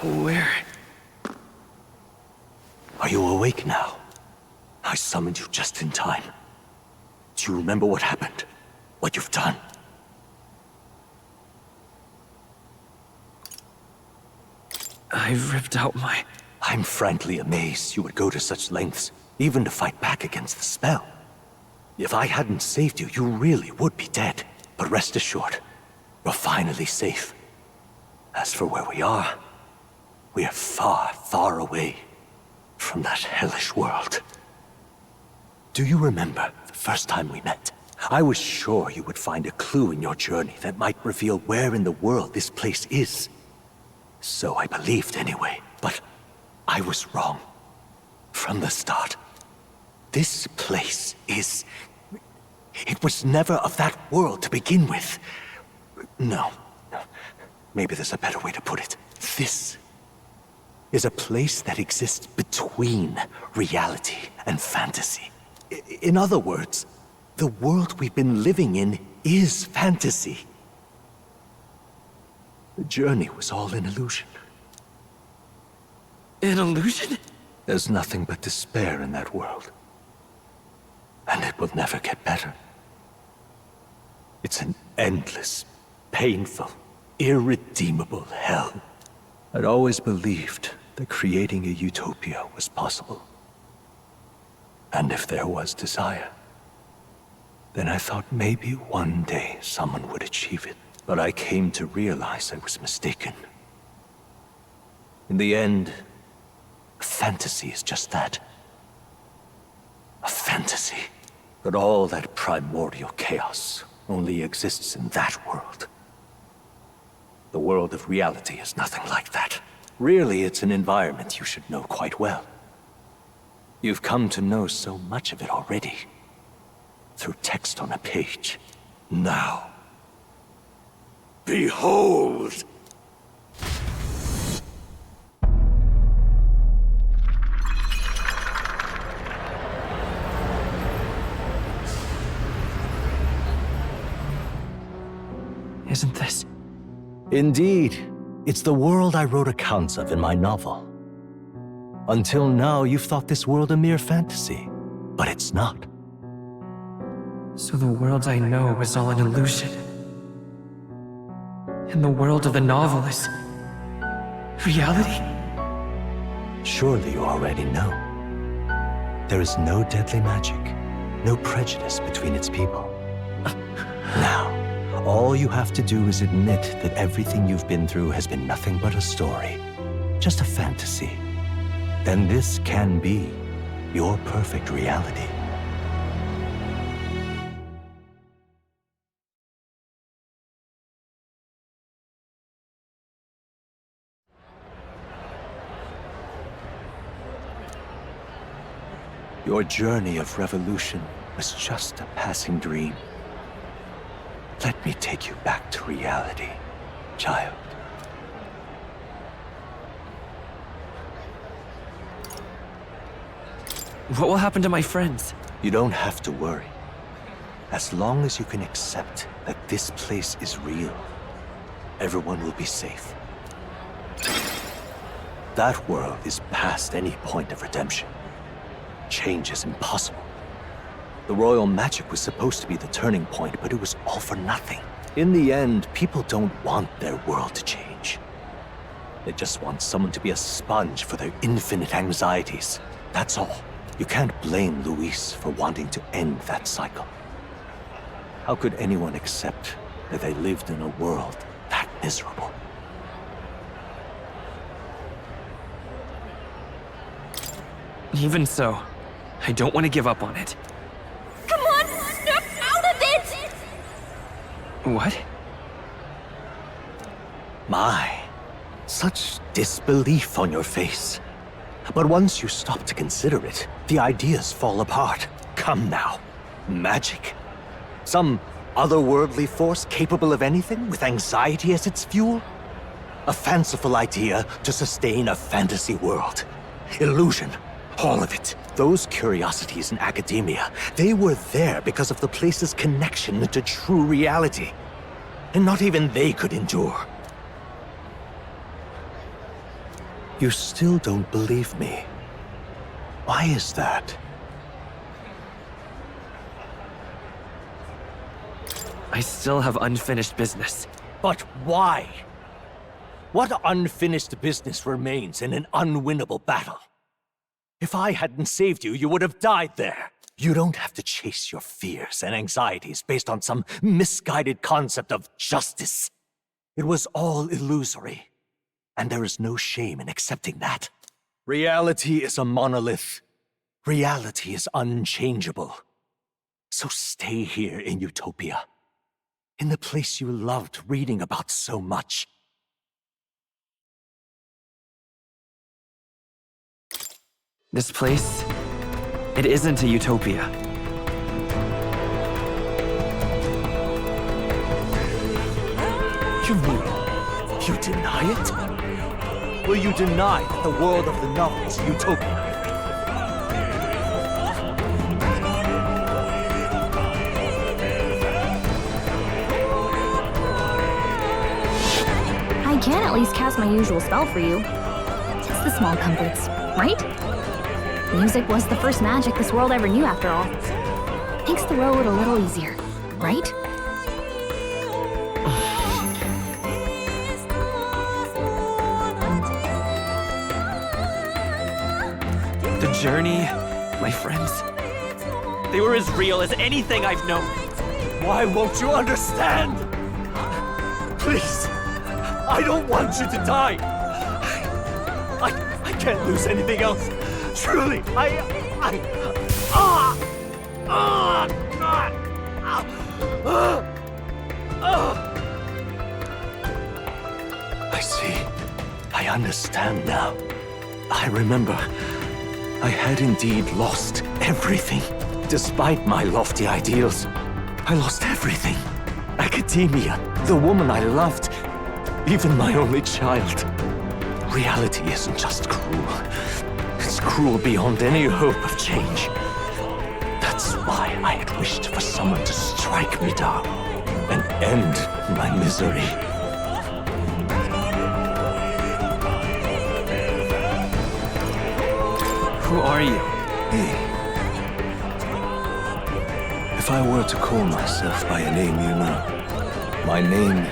Where? Are you awake now? I summoned you just in time. Do you remember what happened? What you've done? I've ripped out my... I'm frankly amazed you would go to such lengths, even to fight back against the spell. If I hadn't saved you, you really would be dead. But rest assured, you're finally safe. As for where we are far, far away from that hellish world. Do you remember the first time we met? I was sure you would find a clue in your journey that might reveal where in the world this place is. So I believed anyway, but I was wrong. From the start. This place is... It was never of that world to begin with. No. Maybe there's a better way to put it. This is a place that exists between reality and fantasy. In other words, the world we've been living in is fantasy. The journey was all an illusion. An illusion? There's nothing but despair in that world. And it will never get better. It's an endless, painful, irredeemable hell. I'd always believed that creating a utopia was possible. And if there was desire, then I thought maybe one day someone would achieve it. But I came to realize I was mistaken. In the end, fantasy is just that. A fantasy. But all that primordial chaos only exists in that world. The world of reality is nothing like that. Really, it's an environment you should know quite well. You've come to know so much of it already. Through text on a page. Now, behold! Isn't this? Indeed. It's the world I wrote accounts of in my novel. Until now, you've thought this world a mere fantasy. But it's not. So the world I know is all an illusion. And the world of the novel is... reality? Surely you already know. There is no deadly magic, no prejudice between its people. Now, all you have to do is admit that everything you've been through has been nothing but a story, just a fantasy. Then this can be your perfect reality. Your journey of revolution was just a passing dream. Let me take you back to reality, child. What will happen to my friends? You don't have to worry. As long as you can accept that this place is real, everyone will be safe. That world is past any point of redemption. Change is impossible. The royal magic was supposed to be the turning point, but it was all for nothing. In the end, people don't want their world to change. They just want someone to be a sponge for their infinite anxieties. That's all. You can't blame Luis for wanting to end that cycle. How could anyone accept that they lived in a world that miserable? Even so, I don't want to give up on it. Come on, snap out of it! What? My, such disbelief on your face. But once you stop to consider it, the ideas fall apart. Come now. Magic? Some otherworldly force capable of anything with anxiety as its fuel? A fanciful idea to sustain a fantasy world. Illusion. All of it. Those curiosities in academia, they were there because of the place's connection to true reality. And not even they could endure. You still don't believe me. Why is that? I still have unfinished business. But why? What unfinished business remains in an unwinnable battle? If I hadn't saved you, you would have died there. You don't have to chase your fears and anxieties based on some misguided concept of justice. It was all illusory, and there is no shame in accepting that. Reality is a monolith. Reality is unchangeable. So stay here in Utopia, in the place you loved reading about so much. This place, it isn't a utopia. You mean, you deny it? Will you deny that the world of the novel is utopia? I can at least cast my usual spell for you. Just the small comforts, right? Music was the first magic this world ever knew, after all. Makes the road a little easier, right? The journey, my friends, they were as real as anything I've known. Why won't you understand? Please, I don't want you to die. I can't lose anything else. Truly, I see. I understand now. I remember. I had indeed lost everything. Despite my lofty ideals, I lost everything. Academia, the woman I loved, even my only child. Reality isn't just cruel. It's cruel beyond any hope of change. That's why I had wished for someone to strike me down and end my misery. Who are you? Hey. If I were to call myself by a name you know, my name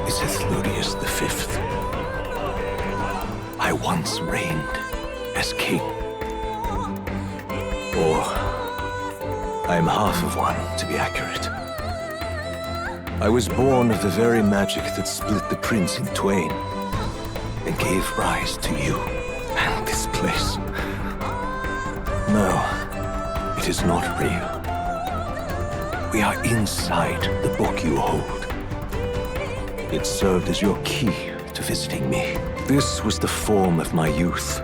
is Atlus V. I once reigned as king. Or, I am half of one, to be accurate. I was born of the very magic that split the prince in twain and gave rise to you and this place. No, it is not real. We are inside the book you hold. It served as your key to visiting me. This was the form of my youth,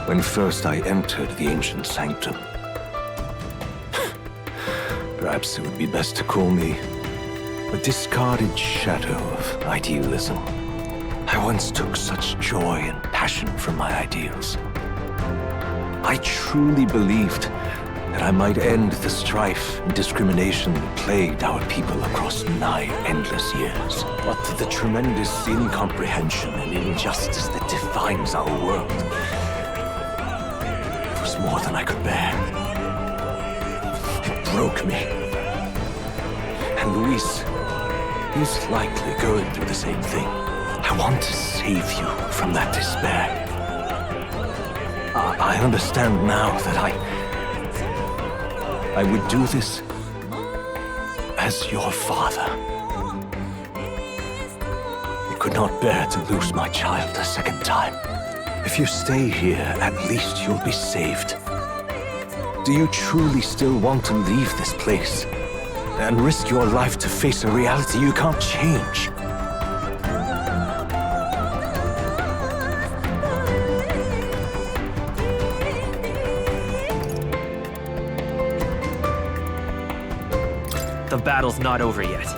when first I entered the ancient sanctum. Perhaps it would be best to call me a discarded shadow of idealism. I once took such joy and passion from my ideals. I truly believed that I might end the strife and discrimination that plagued our people across nigh endless years. But the tremendous incomprehension and injustice that defines our world was more than I could bear. It broke me. And Luis is likely going through the same thing. I want to save you from that despair. I understand now that I would do this as your father. I could not bear to lose my child a second time. If you stay here, at least you'll be saved. Do you truly still want to leave this place and risk your life to face a reality you can't change? The battle's not over yet.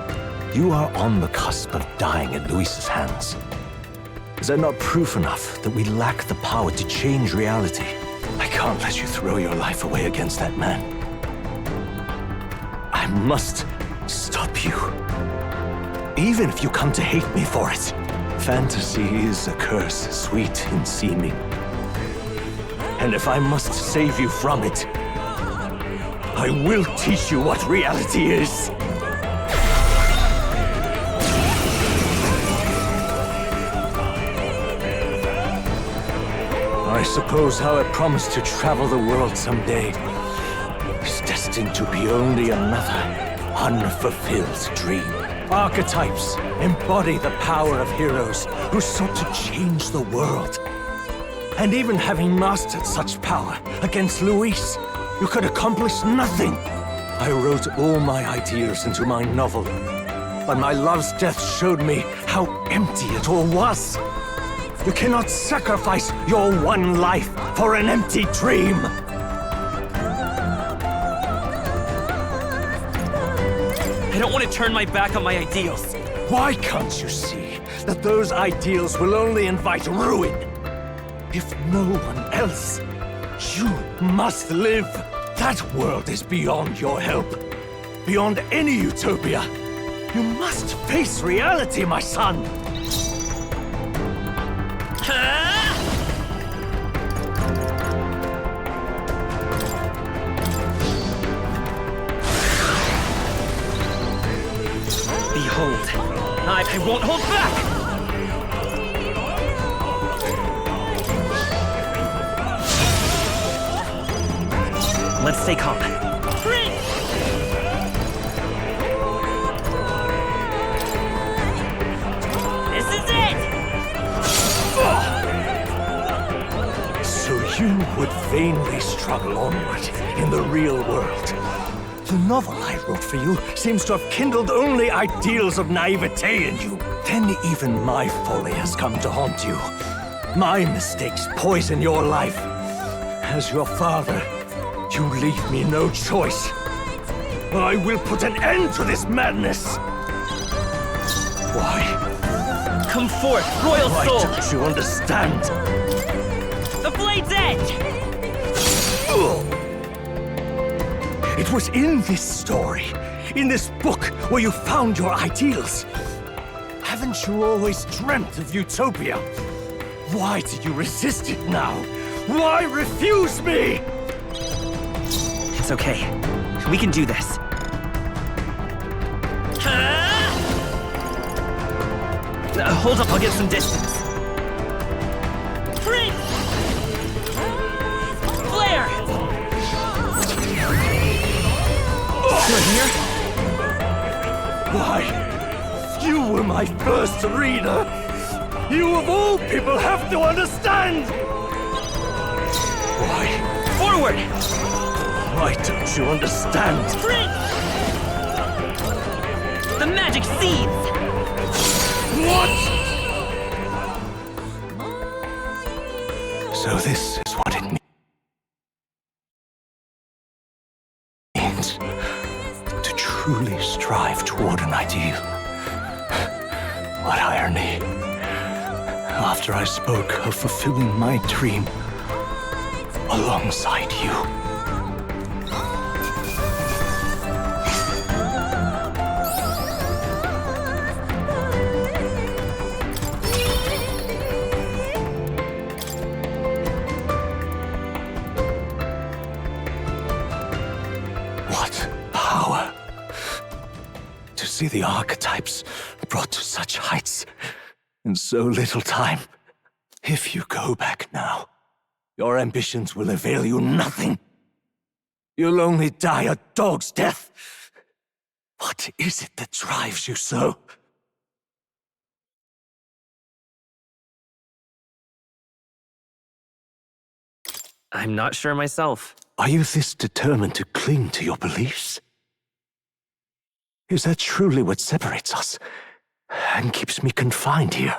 You are on the cusp of dying at Luis's hands. Is that not proof enough that we lack the power to change reality? I can't let you throw your life away against that man. I must stop you. Even if you come to hate me for it. Fantasy is a curse, sweet in seeming. And if I must save you from it, I will teach you what reality is. I suppose how I promised to travel the world someday is destined to be only another unfulfilled dream. Archetypes embody the power of heroes who sought to change the world. And even having mastered such power against Luis, you could accomplish nothing. I wrote all my ideals into my novel, but my love's death showed me how empty it all was. You cannot sacrifice your one life for an empty dream. I don't want to turn my back on my ideals. Why can't you see that those ideals will only invite ruin? If no one else, you must live. That world is beyond your help. Beyond any utopia. You must face reality, my son. Behold, I won't hold back! Let's stay calm. This is it! So you would vainly struggle onward in the real world. The novel I wrote for you seems to have kindled only ideals of naivete in you. Then even my folly has come to haunt you. My mistakes poison your life. As your father, you leave me no choice. I will put an end to this madness. Why? Come forth, royal Why soul! don't you understand? The blade's edge! It was in this story, in this book, where you found your ideals. Haven't you always dreamt of utopia? Why did you resist it now? Why refuse me? It's okay. We can do this. Hold up, I'll get some distance. Freeze! Flare! You're here? Why? You were my first reader. You of all people have to understand. Why? Forward! Why don't you understand? Freeze! The magic seeds! What? So this is what it means to truly strive toward an ideal. What irony. After I spoke of fulfilling my dream alongside you. See the archetypes brought to such heights in so little time. If you go back now, your ambitions will avail you nothing. You'll only die a dog's death. What is it that drives you so? I'm not sure myself. Are you this determined to cling to your beliefs? Is that truly what separates us and keeps me confined here?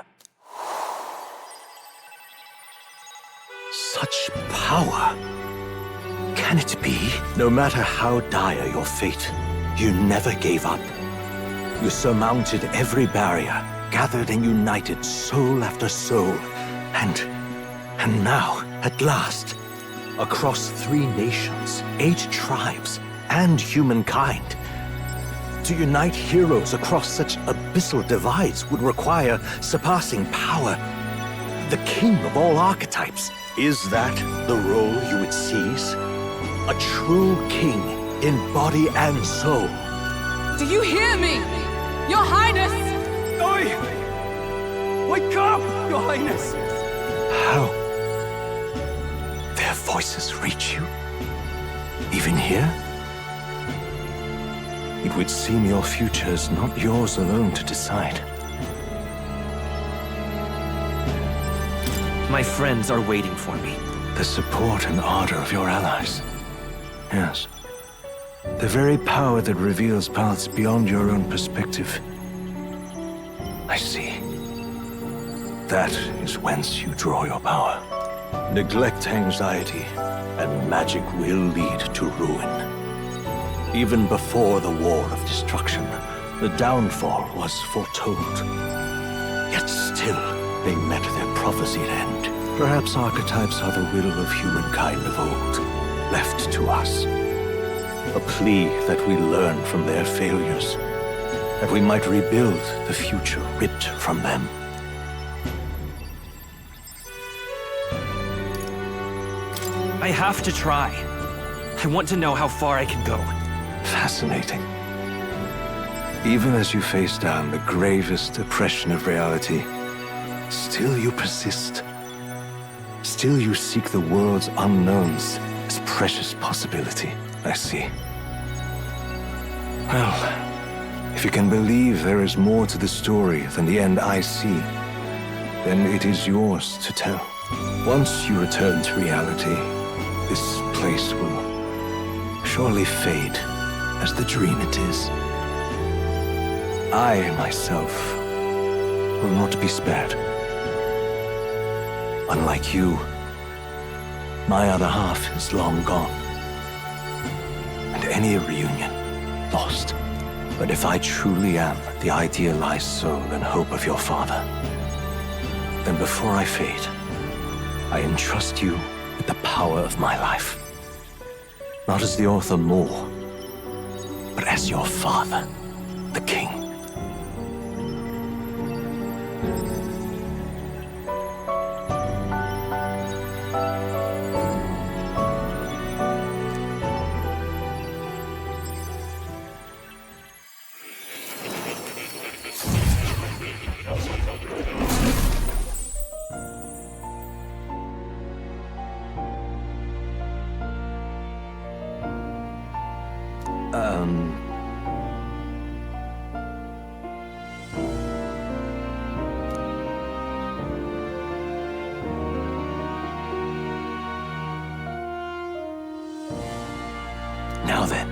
Such power. Can it be? No matter how dire your fate, you never gave up. You surmounted every barrier, gathered and united soul after soul, and now, at last, across 3 nations, 8 tribes, and humankind, To unite heroes across such abyssal divides would require surpassing power. The king of all archetypes. Is that the role you would seize? A true king in body and soul. Do you hear me? Your Highness! Oi! Wake up, Your Highness! How? Their voices reach you? Even here? It would seem your future is not yours alone to decide. My friends are waiting for me. The support and ardor of your allies. Yes. The very power that reveals paths beyond your own perspective. I see. That is whence you draw your power. Neglect anxiety, and magic will lead to ruin. Even before the War of Destruction, the downfall was foretold. Yet still, they met their prophesied end. Perhaps archetypes are the will of humankind of old, left to us. A plea that we learn from their failures, that we might rebuild the future ripped from them. I have to try. I want to know how far I can go. Fascinating. Even as you face down the gravest oppression of reality, still you persist. Still you seek the world's unknowns as precious possibility. I see. Well, if you can believe there is more to the story than the end I see, then it is yours to tell. Once you return to reality, this place will surely fade as the dream it is. I, myself, will not be spared. Unlike you, my other half is long gone. And any reunion, lost. But if I truly am the idealized soul and hope of your father, then before I fade, I entrust you with the power of my life. Not as the author more, but as your father, the king. Now then.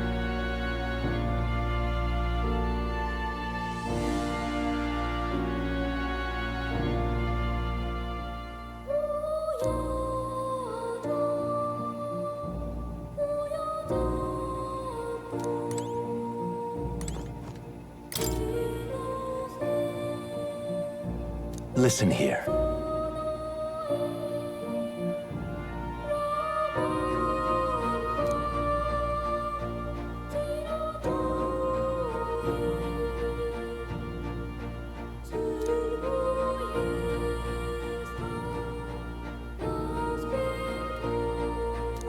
Listen here.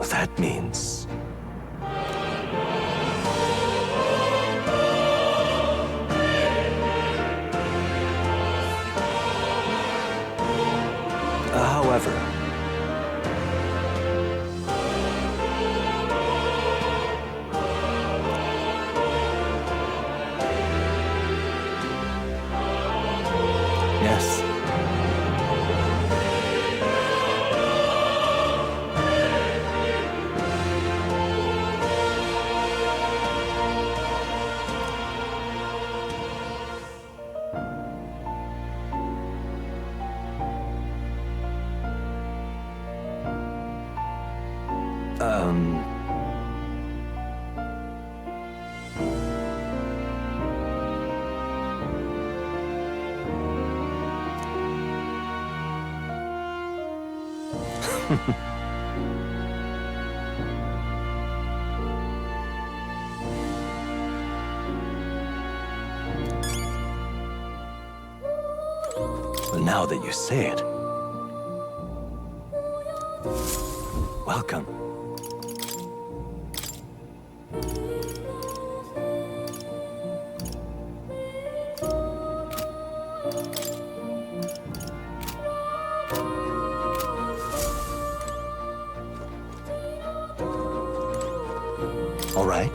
That means... However... Yes. Now that you say it. Welcome. All right.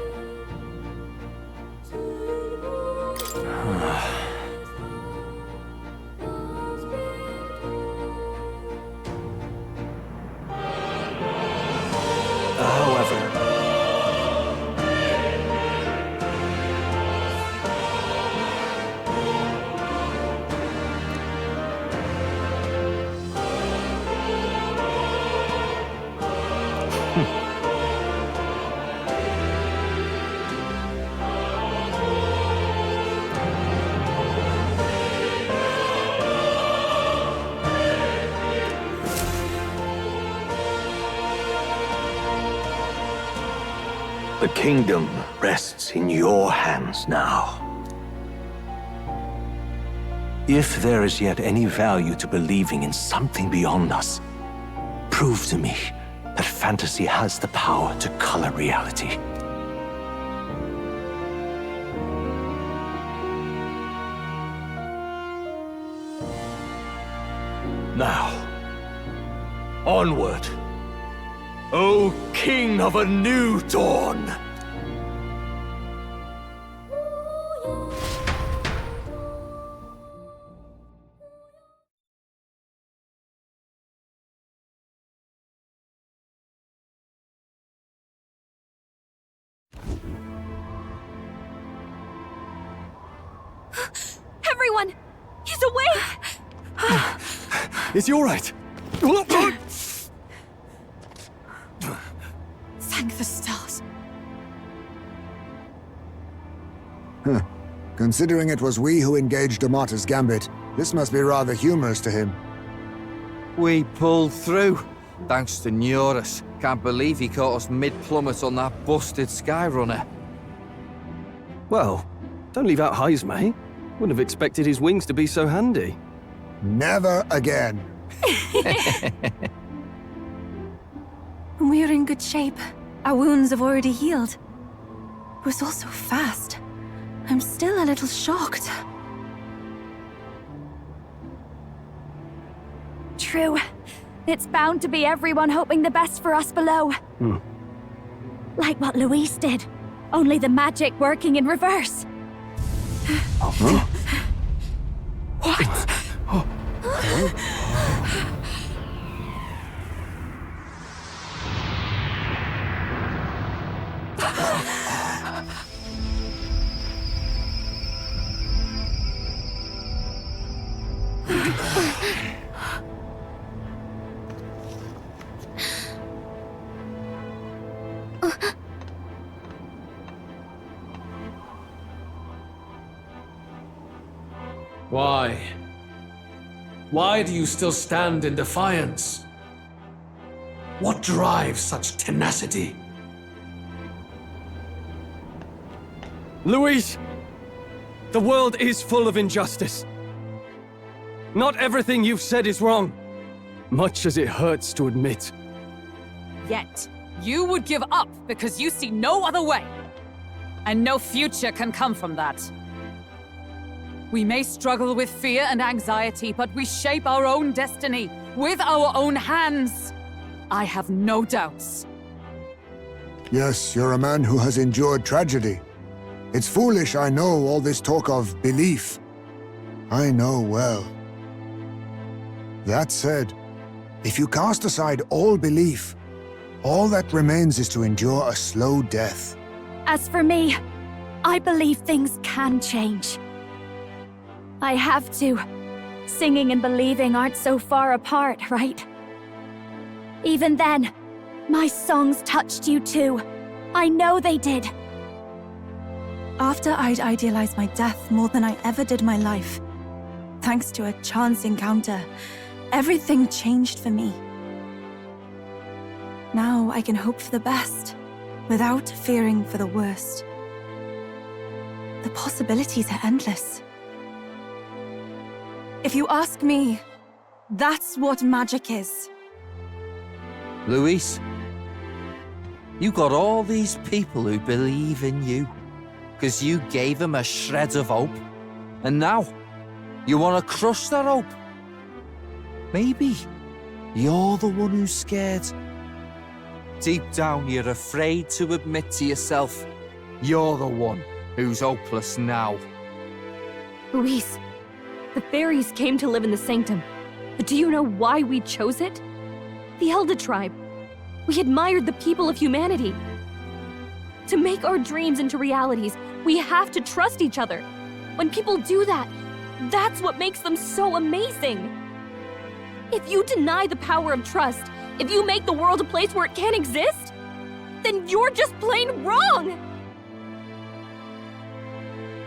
The kingdom rests in your hands now. If there is yet any value to believing in something beyond us, prove to me that fantasy has the power to color reality. Now, onward. O King of a new dawn! Everyone! He's awake! Is he all right? Thank the stars. Considering it was we who engaged Amata's gambit, this must be rather humorous to him. We pulled through, thanks to Neurus. Can't believe he caught us mid-plummet on that busted Skyrunner. Well, don't leave out Heisme. Eh? Wouldn't have expected his wings to be so handy. Never again. We're in good shape. Our wounds have already healed. It was all so fast. I'm still a little shocked. True. It's bound to be everyone hoping the best for us below. Like what Luis did. Only the magic working in reverse. Why? Why do you still stand in defiance? What drives such tenacity? Luis! The world is full of injustice. Not everything you've said is wrong, much as it hurts to admit. Yet, you would give up because you see no other way. And no future can come from that. We may struggle with fear and anxiety, but we shape our own destiny with our own hands. I have no doubts. Yes, you're a man who has endured tragedy. It's foolish, I know, all this talk of belief. I know well. That said, if you cast aside all belief, all that remains is to endure a slow death. As for me, I believe things can change. I have to. Singing and believing aren't so far apart, right? Even then, my songs touched you too. I know they did. After I'd idealized my death more than I ever did my life, thanks to a chance encounter, everything changed for me. Now I can hope for the best, without fearing for the worst. The possibilities are endless. If you ask me, That's what magic is. Luis, you got all these people who believe in you, because you gave them a shred of hope, and now you want to crush their hope. Maybe you're the one who's scared. Deep down, you're afraid to admit to yourself you're the one who's hopeless now. Luis, the fairies came to live in the Sanctum. But do you know why we chose it? The Elder Tribe. We admired the people of humanity. To make our dreams into realities, we have to trust each other. When people do that, that's what makes them so amazing. If you deny the power of trust, if you make the world a place where it can't exist, then you're just plain wrong!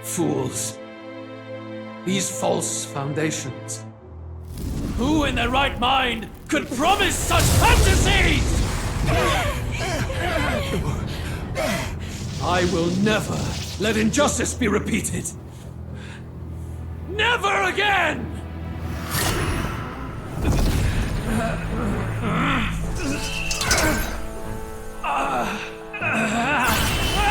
Fools. These false foundations. Who in their right mind could promise such fantasies? I will never let injustice be repeated. Never again!